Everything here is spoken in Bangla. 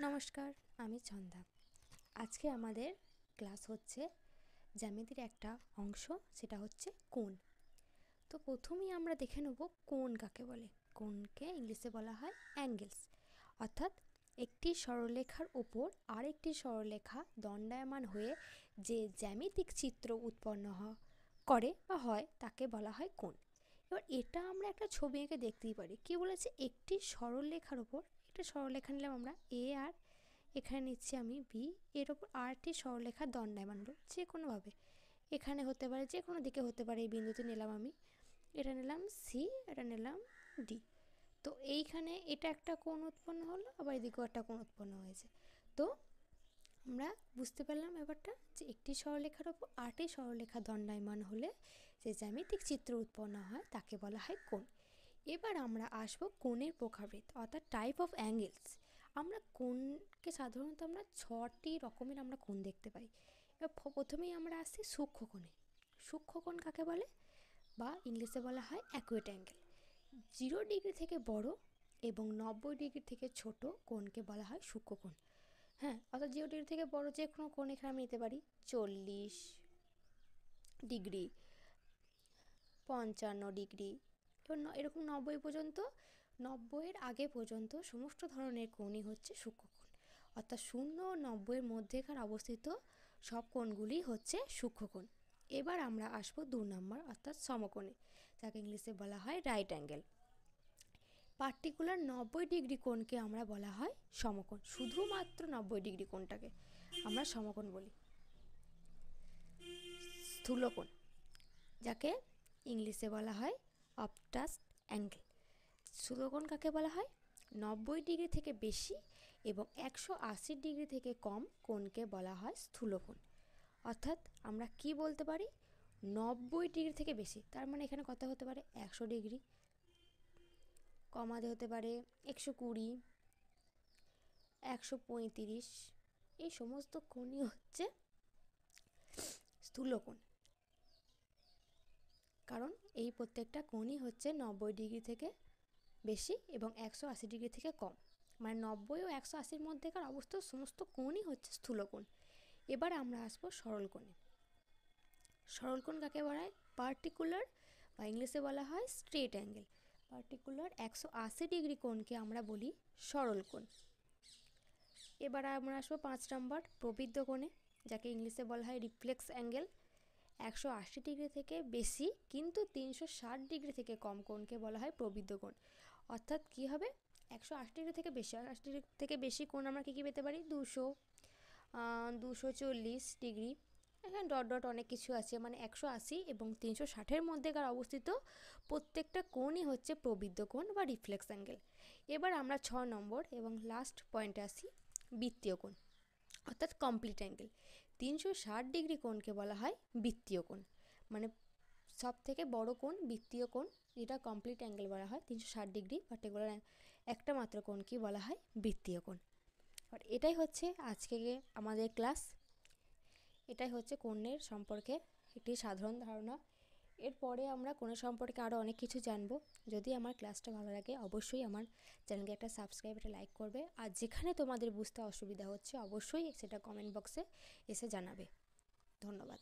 নমস্কার, আমি ছন্দা। আজকে আমাদের ক্লাস হচ্ছে জ্যামিতির একটা অংশ, সেটা হচ্ছে কোণ। তো প্রথমেই আমরা দেখে নেব কোণ কাকে বলে। কোণকে ইংলিশে বলা হয় অ্যাঙ্গেলস, অর্থাৎ একটি সরলরেখার ওপর আরেকটি সরলরেখা দণ্ডায়মান হয়ে যে জ্যামিতিক চিত্র উৎপন্ন করে বা হয় তাকে বলা হয় কোণ। এবার এটা আমরা একটা ছবি এঁকে দেখতেই পারি। কি বলেছে, একটি সরলরেখার ওপর একটা সরলরেখা নিলাম আমরা এ, আর এখানে নিচ্ছি আমি বি, এর ওপর আরটি সরলরেখা দণ্ডায়মান হলো যে কোনোভাবে, এখানে হতে পারে, যে কোনো দিকে হতে পারে। এই বিন্দুতে নিলাম আমি, এটা নিলাম সি, এটা নিলাম ডি। তো এইখানে এটা একটা কোণ উৎপন্ন হলো, আবার এদিকেও একটা কোণ উৎপন্ন হয়েছে। তো আমরা বুঝতে পারলাম ব্যাপারটা, যে একটি সরলরেখার ওপর আটটি সরলরেখা দণ্ডায়মান হলে যে জ্যামিতিক চিত্র উৎপন্ন হয় তাকে বলা হয় কোণ। এবার আমরা আসবো কোণের প্রকারভেদ, অর্থাৎ টাইপ অফ অ্যাঙ্গেলস। আমরা কোণকে সাধারণত আমরা 6টি রকমের আমরা কোণ দেখতে পাই। এবার প্রথমেই আমরা আসছি সূক্ষ্মকোণে। সূক্ষ্মকোণ কাকে বলে, বা ইংলিশে বলা হয় অ্যাকুয়েট অ্যাঙ্গেল। 0 ডিগ্রি থেকে বড় এবং 90 ডিগ্রি থেকে ছোট কোণকে বলা হয় সূক্ষ্মকোণ। হ্যাঁ, অর্থাৎ 0 ডিগ্রি থেকে বড় যে কোনো কোণ এখানে আমি নিতে পারি, 40 ডিগ্রি, 55 ডিগ্রি, এবার এরকম 90 পর্যন্ত, 90-এর আগে পর্যন্ত সমস্ত ধরনের কোণই হচ্ছে সূক্ষ্মকোণ। অর্থাৎ 0 ও 90-এর মধ্যেকার অবস্থিত সব কোণগুলি হচ্ছে সূক্ষ্মকোণ। এবার আমরা আসবো 2 নম্বর, অর্থাৎ সমকোণে, যাকে ইংলিশে বলা হয় রাইট অ্যাঙ্গেল। পার্টিকুলার 90 ডিগ্রি কোণকে আমরা বলা হয় সমকোণ। শুধুমাত্র 90 ডিগ্রি কোণটাকে আমরা সমকোণ বলি। স্থূলকোণ, যাকে ইংলিশে বলা হয় অবটাস অ্যাঙ্গেল। স্থূলকোণ কাকে বলা হয়, 90 ডিগ্রি থেকে বেশি এবং 180 ডিগ্রি থেকে কম কোণকে বলা হয় স্থূলকোণ। অর্থাৎ আমরা কি বলতে পারি, 90 ডিগ্রি থেকে বেশি, তার মানে এখানে কত হতে পারে, 100 ডিগ্রি, কমাতে হতে পারে 120, 135, এই সমস্ত কোণই হচ্ছে স্থূলকোণ। কারণ এই প্রত্যেকটা কোণই হচ্ছে 90 ডিগ্রি থেকে বেশি এবং 180 ডিগ্রি থেকে কম, মানে 90 ও 180-র মধ্যেকার অবস্থিত সমস্ত কোণই হচ্ছে স্থূলকোণ। এবার আমরা আসবো সরলকোণে। সরলকোণ কাকে বলা হয়, পার্টিকুলার, বা ইংলিশে বলা হয় স্ট্রেট অ্যাঙ্গেল। পার্টিকুলার 180 ডিগ্রি কোণকে আমরা বলি সরলকোণ। এবার আমরা আসবো 5 নম্বর, প্রবৃদ্ধ কোণে, যাকে ইংলিশে বলা হয় রিফ্লেক্স অ্যাঙ্গেল। 180 ডিগ্রি থেকে বেশি কিন্তু 360 ডিগ্রি থেকে কম কোণকে বলা হয় প্রবৃদ্ধ কোণ। অর্থাৎ কি হবে, 180 ডিগ্রি থেকে বেশি, 180 ডিগ্রি থেকে বেশি কোণ আমরা কী কী পেতে পারি, 200, 240 ডিগ্রি, এখানে ডট ডট অনেক কিছু আছে, মানে 180 এবং 360-এর মধ্যেকার অবস্থিত প্রত্যেকটা কোণই হচ্ছে প্রবৃদ্ধ কোণ বা রিফ্লেক্স অ্যাঙ্গেল। এবার আমরা 6 নম্বর এবং লাস্ট পয়েন্টে আসি, বৃত্তীয় কোণ, অর্থাৎ কমপ্লিট অ্যাঙ্গেল। 360 ডিগ্রি কোণকে বলা হয় বৃত্তীয় কোণ, মানে সব থেকে বড় কোণ বৃত্তীয় কোণ, যেটা কমপ্লিট অ্যাঙ্গেল বলা হয়। 360 ডিগ্রি পার্টিকুলার একটা মাত্র কোণকে বলা হয় বৃত্তীয় কোণ। আর এটাই হচ্ছে আজকে আমাদের ক্লাস। এটাই হচ্ছে কোণের সম্পর্কে একটি সাধারণ ধারণা। এরপরে আমরা কোণের সম্পর্কে আরও অনেক কিছু জানবো। যদি আমার ক্লাসটা ভালো লাগে অবশ্যই আমার চ্যানেলকে একটা সাবস্ক্রাইব, একটা লাইক করবে। আর যেখানে তোমাদের বুঝতে অসুবিধা হচ্ছে অবশ্যই সেটা কমেন্ট বক্সে এসে জানাবে। ধন্যবাদ।